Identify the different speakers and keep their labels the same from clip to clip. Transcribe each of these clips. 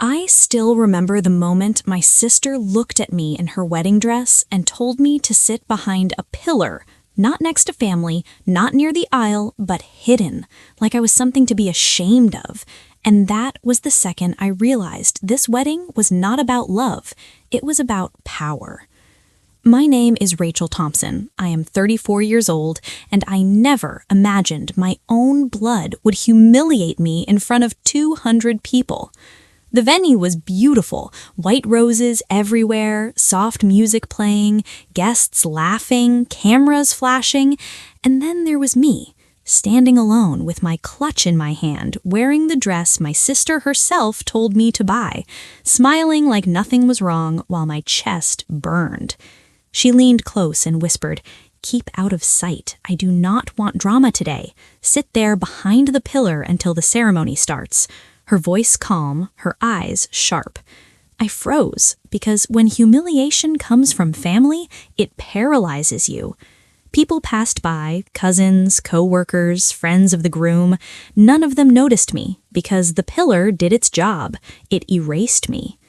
Speaker 1: I still remember the moment my sister looked at me in her wedding dress and told me to sit behind a pillar, not next to family, not near the aisle, but hidden, like I was something to be ashamed of. And that was the second I realized this wedding was not about love, it was about power. My name is Rachel Thompson. I am 34 years old, and I never imagined my own blood would humiliate me in front of 200 people. The venue was beautiful, white roses everywhere, soft music playing, guests laughing, cameras flashing, and then there was me, standing alone with my clutch in my hand, wearing the dress my sister herself told me to buy, smiling like nothing was wrong while my chest burned. She leaned close and whispered, "Keep out of sight. I do not want drama today. Sit there behind the pillar until the ceremony starts." Her voice calm, her eyes sharp. I froze, because when humiliation comes from family, it paralyzes you. People passed by, cousins, co-workers, friends of the groom. None of them noticed me, because the pillar did its job. It erased me.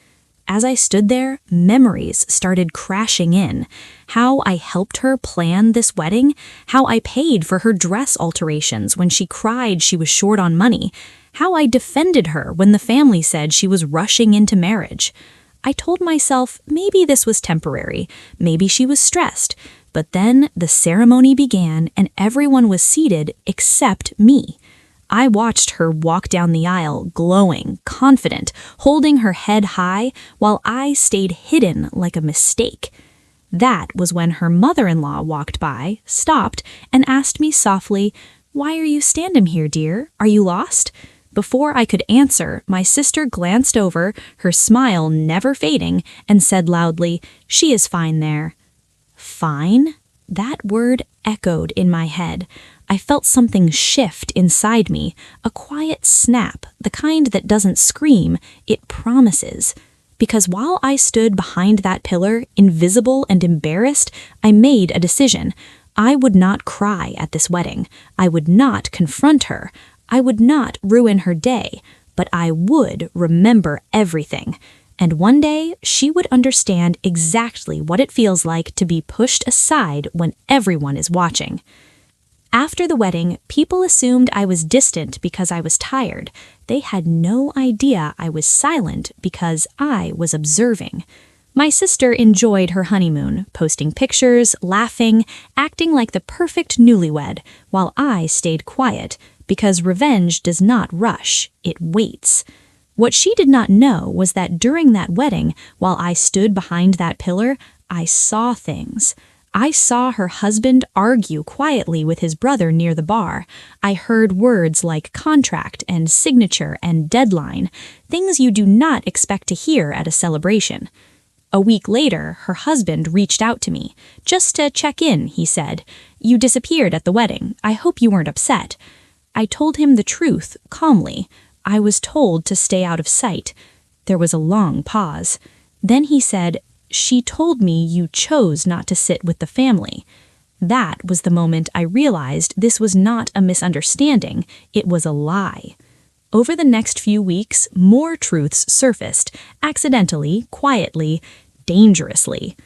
Speaker 1: As I stood there, memories started crashing in. How I helped her plan this wedding, how I paid for her dress alterations when she cried she was short on money, how I defended her when the family said she was rushing into marriage. I told myself maybe this was temporary, maybe she was stressed, but then the ceremony began and everyone was seated except me. I watched her walk down the aisle, glowing, confident, holding her head high, while I stayed hidden like a mistake. That was when her mother-in-law walked by, stopped, and asked me softly, "Why are you standing here, dear? Are you lost?" Before I could answer, my sister glanced over, her smile never fading, and said loudly, "She is fine there." Fine? That word echoed in my head. I felt something shift inside me, a quiet snap, the kind that doesn't scream, it promises. Because while I stood behind that pillar, invisible and embarrassed, I made a decision. I would not cry at this wedding. I would not confront her. I would not ruin her day, but I would remember everything. And one day, she would understand exactly what it feels like to be pushed aside when everyone is watching. After the wedding, people assumed I was distant because I was tired. They had no idea I was silent because I was observing. My sister enjoyed her honeymoon, posting pictures, laughing, acting like the perfect newlywed, while I stayed quiet, because revenge does not rush, it waits. What she did not know was that during that wedding, while I stood behind that pillar, I saw things. I saw her husband argue quietly with his brother near the bar. I heard words like contract and signature and deadline, things you do not expect to hear at a celebration. A week later, her husband reached out to me. "Just to check in," he said. "You disappeared at the wedding. I hope you weren't upset." I told him the truth, calmly. I was told to stay out of sight. There was a long pause. Then he said, "She told me you chose not to sit with the family." That was the moment I realized this was not a misunderstanding, it was a lie. Over the next few weeks, more truths surfaced, accidentally, quietly, dangerously.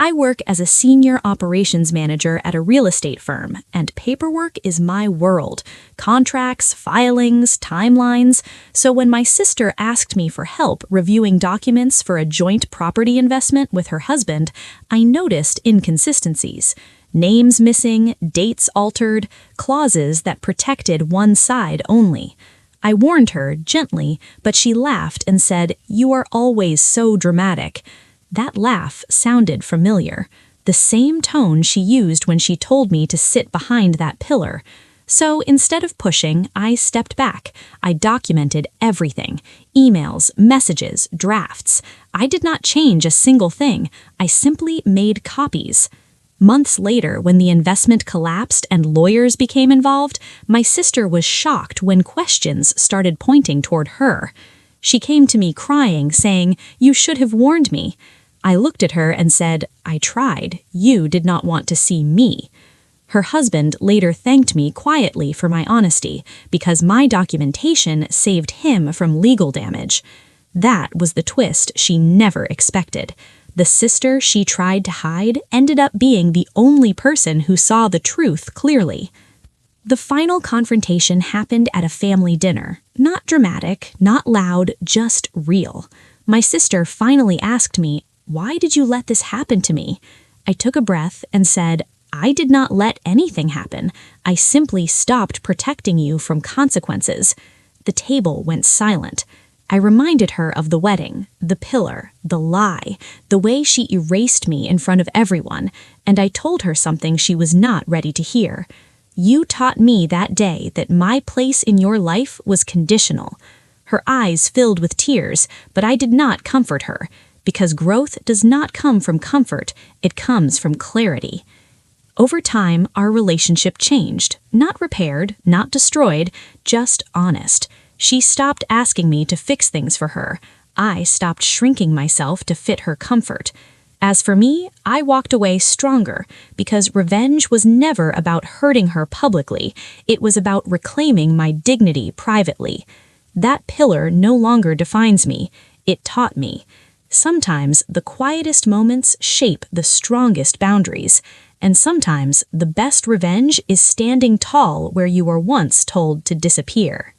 Speaker 1: I work as a senior operations manager at a real estate firm, and paperwork is my world. Contracts, filings, timelines. So when my sister asked me for help reviewing documents for a joint property investment with her husband, I noticed inconsistencies. Names missing, dates altered, clauses that protected one side only. I warned her gently, but she laughed and said, "You are always so dramatic." That laugh sounded familiar, the same tone she used when she told me to sit behind that pillar. So instead of pushing, I stepped back. I documented everything: emails, messages, drafts. I did not change a single thing. I simply made copies. Months later, when the investment collapsed and lawyers became involved, my sister was shocked when questions started pointing toward her. She came to me crying, saying, "You should have warned me." I looked at her and said, "I tried. You did not want to see me." Her husband later thanked me quietly for my honesty, because my documentation saved him from legal damage. That was the twist she never expected. The sister she tried to hide ended up being the only person who saw the truth clearly. The final confrontation happened at a family dinner. Not dramatic, not loud, just real. My sister finally asked me, "Why did you let this happen to me?" I took a breath and said, "I did not let anything happen. I simply stopped protecting you from consequences." The table went silent. I reminded her of the wedding, the pillar, the lie, the way she erased me in front of everyone, and I told her something she was not ready to hear. "You taught me that day that my place in your life was conditional." Her eyes filled with tears, but I did not comfort her, because growth does not come from comfort, it comes from clarity. Over time, our relationship changed, not repaired, not destroyed, just honest. She stopped asking me to fix things for her. I stopped shrinking myself to fit her comfort. As for me, I walked away stronger because revenge was never about hurting her publicly. It was about reclaiming my dignity privately. That pillar no longer defines me. It taught me. Sometimes the quietest moments shape the strongest boundaries, and sometimes the best revenge is standing tall where you were once told to disappear.